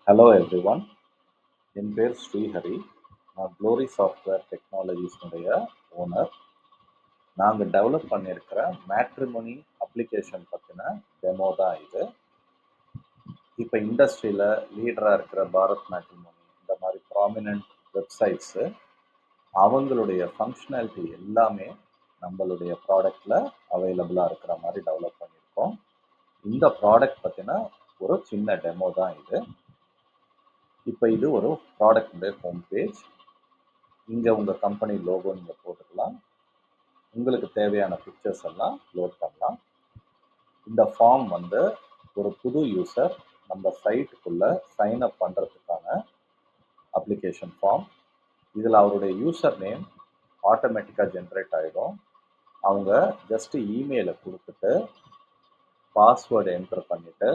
Hello everyone, என் பேர் ஸ்ரீஹரி. நான் glory software டெக்னாலஜிஸ்னுடைய owner. நாங்கள் டெவலப் பண்ணியிருக்கிற மேட்ரிமோனி அப்ளிகேஷன் பற்றின டெமோ தான் இது. இப்போ இண்டஸ்ட்ரியில் லீடராக இருக்கிற பாரத் மேட்ரிமோனி இந்த மாதிரி ப்ராமினென்ட் வெப்சைட்ஸு அவங்களுடைய ஃபங்க்ஷனாலிட்டி எல்லாமே நம்மளுடைய ப்ராடக்டில் அவைலபிளாக இருக்கிற மாதிரி டெவலப் பண்ணியிருக்கோம். இந்த ப்ராடக்ட் பற்றின ஒரு சின்ன டெமோ தான் இது. இப்போ இது ஒரு ப்ராடக்டுடைய ஹோம் பேஜ். இங்கே உங்கள் கம்பெனி லோகோ நீங்கள் போட்டுக்கலாம். உங்களுக்கு தேவையான பிக்சர்ஸ் எல்லாம் லோட் பண்ணலாம். இந்த ஃபார்ம் வந்து ஒரு புது யூசர் நம்ம சைட்டுக்குள்ளே சைன் அப் பண்ணுறதுக்கான அப்ளிகேஷன் ஃபார்ம். இதில் அவருடைய யூசர் நேம் ஆட்டோமேட்டிக்காக ஜென்ரேட் ஆகிடும். அவங்க ஜஸ்ட்டு இமெயிலை கொடுத்துட்டு பாஸ்வேர்டு என்டர் பண்ணிவிட்டு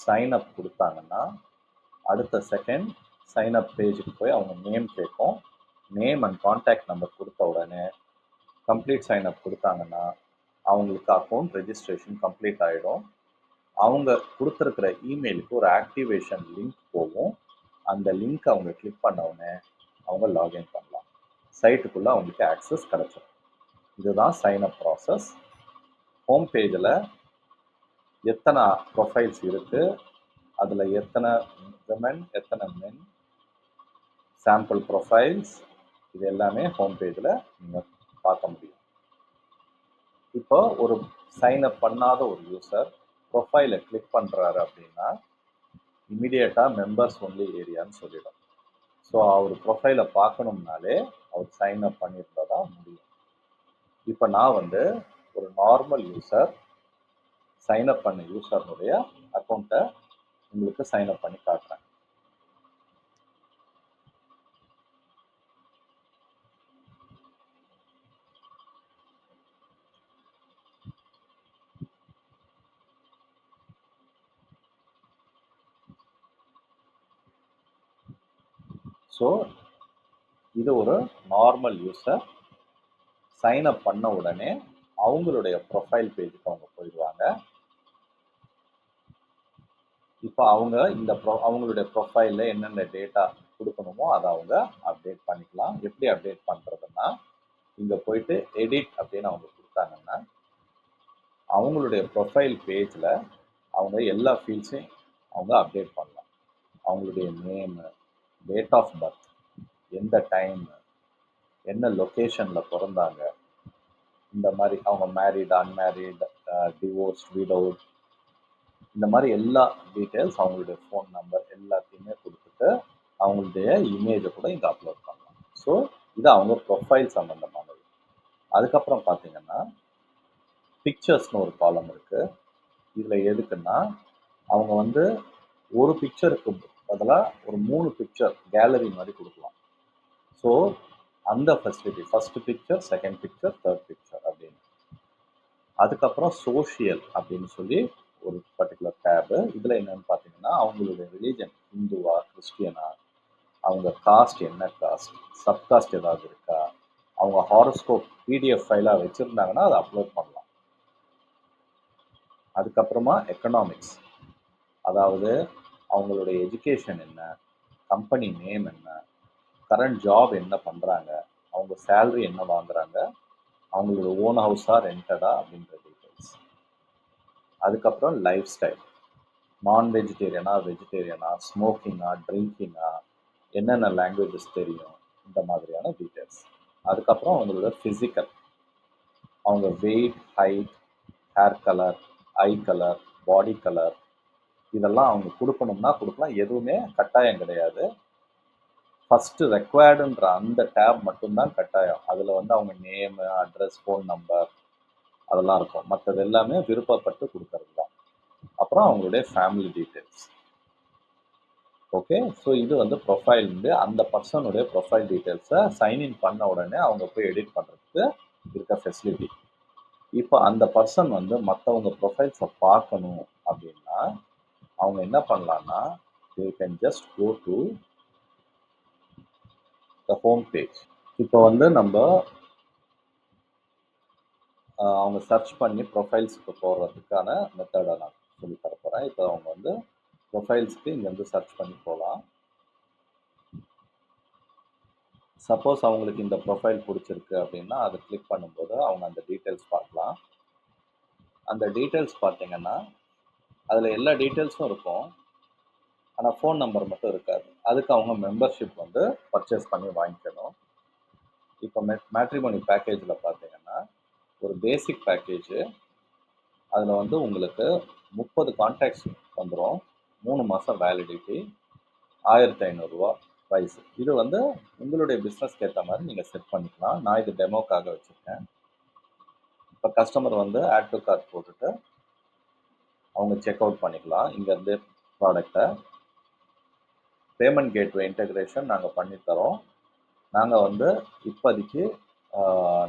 சைன் அப் கொடுத்தாங்கன்னா அடுத்த செகண்ட் சைன் அப் பேஜுக்கு போய் அவங்க நேம் கேட்கும். நேம் அண்ட் கான்டாக்ட் நம்பர் கொடுத்த உடனே கம்ப்ளீட் சைன் அப் கொடுத்தாங்கன்னா அவங்களுக்கு அக்கௌண்ட் ரெஜிஸ்ட்ரேஷன் கம்ப்ளீட் ஆகிடும். அவங்க கொடுத்துருக்கிற இமெயிலுக்கு ஒரு ஆக்டிவேஷன் லிங்க் போகும். அந்த லிங்க் அவங்க கிளிக் பண்ண உடனே அவங்க லாகின் பண்ணலாம். சைட்டுக்குள்ளே அவங்களுக்கு ஆக்சஸ் கிடச்சிடும். இதுதான் சைன் அப் ப்ராசஸ். ஹோம் பேஜில் எத்தனை ப்ரொஃபைல்ஸ் இருக்குது, அதில் எத்தனை விமன் எத்தனை மென், சாம்பிள் ப்ரொஃபைல்ஸ், இது எல்லாமே ஹோம் பேஜில் நீங்கள் பார்க்க முடியும். இப்போ ஒரு சைன் அப் பண்ணாத ஒரு யூசர் ப்ரொஃபைலை கிளிக் பண்ணுறாரு அப்படின்னா இமிடியேட்டாக மெம்பர்ஸ் ஒன்லி ஏரியான்னு சொல்லிடும். ஸோ அவர் ப்ரொஃபைலை பார்க்கணும்னாலே அவர் சைன் அப் பண்ணியிருந்தால் தான் முடியும். இப்போ நான் வந்து ஒரு நார்மல் யூசர் சைன் அப் பண்ண யூசர்னுடைய அக்கௌண்ட்டை உங்களுக்கு சைன் அப் பண்ணி காட்டுறேன். ஸோ இது ஒரு நார்மல் யூசர் சைன் அப் பண்ண உடனே அவங்களுடைய ப்ரொஃபைல் பேஜுக்கு அவங்க போயிடுவாங்க. இப்போ அவங்க அவங்களுடைய ப்ரொஃபைலில் என்னென்ன டேட்டா கொடுக்கணுமோ அதை அவங்க அப்டேட் பண்ணிக்கலாம். எப்படி அப்டேட் பண்ணுறதுன்னா இங்கே போயிட்டு எடிட் அப்படின்னு அவங்க கொடுத்தாங்கன்னா அவங்களுடைய ப்ரொஃபைல் பேஜில் அவங்க எல்லா ஃபீல்ட்ஸையும் அவங்க அப்டேட் பண்ணலாம். அவங்களுடைய நேமு, டேட் ஆஃப் பர்த், எந்த டைம், என்ன லொக்கேஷனில் பிறந்தாங்க, இந்த மாதிரி அவங்க மேரிட், அன்மேரிட், டிவோர்ஸ், விடவுட், இந்த மாதிரி எல்லா டீட்டெயில்ஸ், அவங்களுடைய ஃபோன் நம்பர் எல்லாத்தையுமே கொடுத்துட்டு அவங்களுடைய இமேஜை கூட இங்கே அப்லோட் பண்ணலாம். ஸோ இது அவங்க ப்ரொஃபைல் சம்மந்தமானது. அதுக்கப்புறம் பார்த்தீங்கன்னா பிக்சர்ஸ்னு ஒரு காலம் இருக்குது. இதில் எதுக்குன்னா அவங்க வந்து ஒரு பிக்சருக்கு பதிலாக ஒரு 3 பிக்சர் கேலரி மாதிரி கொடுக்கலாம். ஸோ அந்த facility first picture, second picture, third picture அப்படின்னு. அதுக்கப்புறம் சோஷியல் அப்படின்னு சொல்லி ஒரு பர்டிகுலர் டேபு. இதில் என்னென்னு பார்த்தீங்கன்னா அவங்களுடைய ரிலீஜன் ஹிந்துவா கிறிஸ்டியனா, அவங்க காஸ்ட் என்ன காஸ்ட், சப்காஸ்ட் ஏதாவது இருக்கா, அவங்க ஹாரோஸ்கோப் பிடிஎஃப் ஃபைலாக வச்சுருந்தாங்கன்னா அதை அப்லோட் பண்ணலாம். அதுக்கப்புறமா எக்கனாமிக்ஸ், அதாவது அவங்களுடைய எஜுகேஷன் என்ன, கம்பெனி நேம் என்ன, கரண்ட் ஜாப் என்ன பண்ணுறாங்க, அவங்க சேல்ரி என்ன வாங்குறாங்க, அவங்களோட ஓன் ஹவுஸாக ரெண்டடா அப்படின்ற டீட்டெயில்ஸ். அதுக்கப்புறம் லைஃப் ஸ்டைல், நான் வெஜிடேரியனா வெஜிடேரியனா, ஸ்மோக்கிங்கா ட்ரிங்கிங்கா, என்னென்ன லாங்குவேஜஸ் தெரியும், இந்த மாதிரியான டீட்டெயில்ஸ். அதுக்கப்புறம் அவங்களோட ஃபிசிக்கல், அவங்க வெயிட், ஹைட், ஹேர் கலர், ஐ கலர், பாடி கலர், இதெல்லாம் அவங்க கொடுக்கணும்னா கொடுக்கலாம். எதுவுமே கட்டாயம் கிடையாது. ஃபஸ்ட்டு ரெக்வயர்டுன்ற அந்த டேப் மட்டும்தான் கட்டாயம். அதில் வந்து அவங்க நேமு, அட்ரஸ், ஃபோன் நம்பர் அதெல்லாம் இருக்கும். மற்றது எல்லாமே விருப்பப்பட்டு கொடுக்கறது தான். அப்புறம் அவங்களுடைய ஃபேமிலி டீட்டெயில்ஸ். ஓகே, ஸோ இது வந்து ப்ரொஃபைல் வந்து அந்த பர்சனுடைய ப்ரொஃபைல் டீட்டெயில்ஸை சைன்இன் பண்ண உடனே அவங்க போய் எடிட் பண்ணுறதுக்கு இருக்க ஃபெசிலிட்டி. இப்போ அந்த பர்சன் வந்து மற்றவங்க ப்ரொஃபைல்ஸை பார்க்கணும் அப்படின்னா அவங்க என்ன பண்ணலான்னா they can just go to the home page. இப்போ வந்து நம்ம அவங்க சர்ச் பண்ணி ப்ரொஃபைல்ஸுக்கு போடுறதுக்கான மெத்தடை நான் சொல்லி தர போகிறேன். இப்போ அவங்க வந்து ப்ரொஃபைல்ஸ்க்கு இங்கேருந்து சர்ச் பண்ணி போகலாம். சப்போஸ் அவங்களுக்கு இந்த ப்ரொஃபைல் பிடிச்சிருக்கு அப்படின்னா அதை கிளிக் பண்ணும்போது அவங்க அந்த டீட்டெயில்ஸ் பார்க்கலாம். அந்த டீட்டெயில்ஸ் பார்த்தீங்கன்னா அதில் எல்லா டீட்டெயில்ஸும் இருக்கும். ஆனால் ஃபோன் நம்பர் மட்டும் இருக்காது. அதுக்கு அவங்க மெம்பர்ஷிப் வந்து பர்ச்சேஸ் பண்ணி வாங்கிக்கணும். இப்போ மேட்ரிமோனி பேக்கேஜில் பார்த்தீங்கன்னா ஒரு பேசிக் பேக்கேஜு. அதில் வந்து உங்களுக்கு 30 கான்டாக்ட்ஸ் வந்துடும். 3 மாதம் வேலிடிட்டி, 1500 ப்ரைஸ். இது வந்து உங்களுடைய பிஸ்னஸ்க்கு ஏற்ற மாதிரி நீங்கள் செட் பண்ணிக்கலாம். நான் இது டெமோக்காக வச்சுருக்கேன். இப்போ கஸ்டமர் வந்து ஆட் டு கார்ட் போட்டுட்டு அவங்க செக் அவுட் பண்ணிக்கலாம் இங்கேருந்து ப்ராடக்டை. பேமெண்ட் கேட்வே இன்டெகிரேஷன் நாங்கள் பண்ணித்தரோம். நாங்கள் வந்து இப்போதைக்கு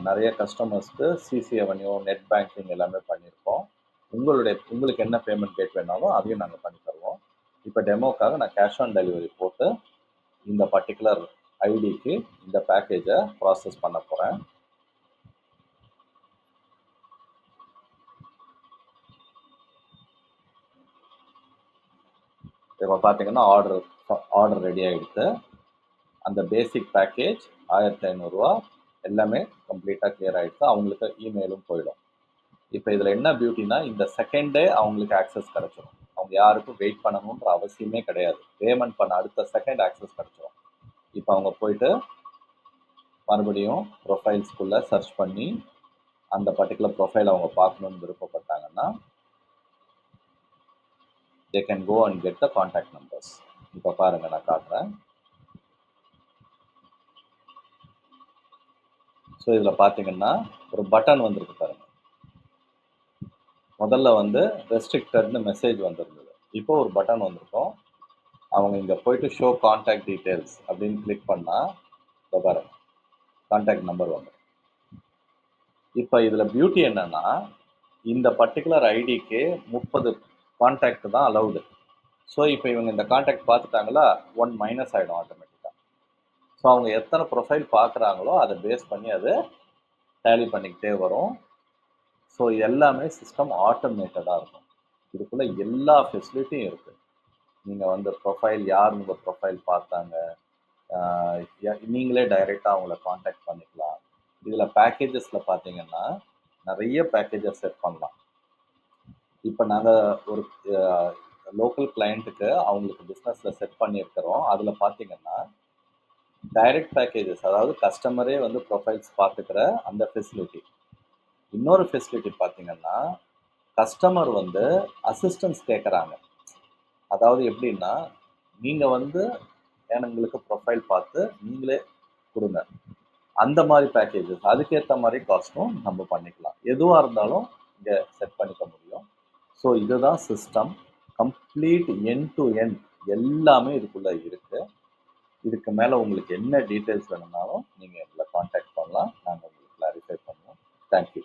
நிறைய கஸ்டமர்ஸ்க்கு சிசி அவென்யூ, நெட் பேங்கிங் எல்லாமே பண்ணியிருக்கோம். உங்களுக்கு என்ன பேமெண்ட் கேட் வேணாலும் அதையும் நாங்கள் பண்ணி தருவோம். இப்போ டெமோக்காக நான் கேஷ் ஆன் டெலிவரி போட்டு இந்த பர்டிகுலர் ஐடிக்கு இந்த பேக்கேஜை ப்ராசஸ் பண்ண போகிறேன். இப்போ பார்த்தீங்கன்னா ஆர்டர் ரெடி ஆகிடுது. அந்த பேசிக் பேக்கேஜ் 1500 எல்லாமே கம்ப்ளீட்டாக கிளியர் ஆகிடுச்சு. அவங்களுக்கு இமெயிலும் போயிடும். இப்போ இதில் என்ன பியூட்டினா இந்த செகண்ட் டே அவங்களுக்கு ஆக்சஸ் கிடச்சிடும். அவங்க யாருக்கும் வெயிட் பண்ணணுன்ற அவசியமே கிடையாது. பேமெண்ட் பண்ண அடுத்த செகண்ட் ஆக்சஸ் கிடச்சிடும். இப்போ அவங்க போயிட்டு மறுபடியும் ப்ரொஃபைல்ஸ்குள்ளே சர்ச் பண்ணி அந்த பர்டிகுலர் ப்ரொஃபைல் அவங்க பார்க்கணுன்னு விருப்பப்பட்டாங்கன்னா they can go and get the contact numbers. இப்போ பாருங்கள், நான் காட்டுறேன். ஸோ இதில் பார்த்தீங்கன்னா ஒரு பட்டன் வந்திருக்கு பாருங்கள். முதல்ல வந்து ரெஸ்ட்ரிக்டட்னு மெசேஜ் வந்திருந்தது. இப்போ ஒரு பட்டன் வந்திருக்கும். அவங்க இங்கே போயிட்டு ஷோ கான்டாக்ட் டீட்டெயில்ஸ் அப்படின்னு கிளிக் பண்ணால் இப்போ பாருங்க கான்டாக்ட் நம்பர் வந்துடும். இப்போ இதில் பியூட்டி என்னன்னா இந்த பர்டிகுலர் ஐடிக்கு 30 கான்டாக்ட் தான் அலௌடு. ஸோ இப்போ இவங்க இந்த கான்டாக்ட் பார்த்துட்டாங்களா, 1 மைனஸ் ஆகிடும் ஆட்டோமேட்டிக்காக. ஸோ அவங்க எத்தனை ப்ரொஃபைல் பார்க்குறாங்களோ அதை பேஸ் பண்ணி அது டேலி பண்ணிக்கிட்டே வரும். ஸோ எல்லாமே சிஸ்டம் ஆட்டோமேட்டடாக இருக்கும். இதுக்குள்ளே எல்லா ஃபெசிலிட்டியும் இருக்குது. நீங்கள் வந்து ப்ரொஃபைல் யார் உங்கள் ப்ரொஃபைல் பார்த்தாங்க, நீங்களே டைரெக்டாக அவங்கள காண்டாக்ட் பண்ணிக்கலாம். இதில் பேக்கேஜஸில் பார்த்தீங்கன்னா நிறைய பேக்கேஜஸ் செட் பண்ணலாம். இப்போ நாங்கள் ஒரு லோக்கல் கிளைண்ட்டுக்கு அவங்களுக்கு பிஸ்னஸில் செட் பண்ணியிருக்கிறோம். அதில் பார்த்தீங்கன்னா டைரக்ட் பேக்கேஜஸ், அதாவது கஸ்டமரே வந்து ப்ரொஃபைல்ஸ் பார்த்துக்கிற அந்த ஃபெசிலிட்டி. இன்னொரு ஃபெசிலிட்டி பார்த்தீங்கன்னா கஸ்டமர் வந்து அசிஸ்டன்ஸ் கேட்குறாங்க. அதாவது எப்படின்னா நீங்கள் வந்து எங்களுக்கு ப்ரொஃபைல் பார்த்து நீங்களே கொடுங்க, அந்த மாதிரி பேக்கேஜஸ். அதுக்கேற்ற மாதிரி காஸ்ட்டும் நம்ம பண்ணிக்கலாம். எதுவாக இருந்தாலும் இங்கே செட் பண்ணிக்க முடியும். ஸோ இதுதான் system. Complete end to end எல்லாமே இதுக்குள்ளே இருக்குது. இதுக்கு மேலே உங்களுக்கு என்ன டீட்டெயில்ஸ் வேணும்னாலும் நீங்கள் எங்களை காண்டாக்ட் பண்ணலாம். நாங்கள் உங்களுக்கு கிளாரிஃபை பண்ணுவோம். தேங்க்யூ.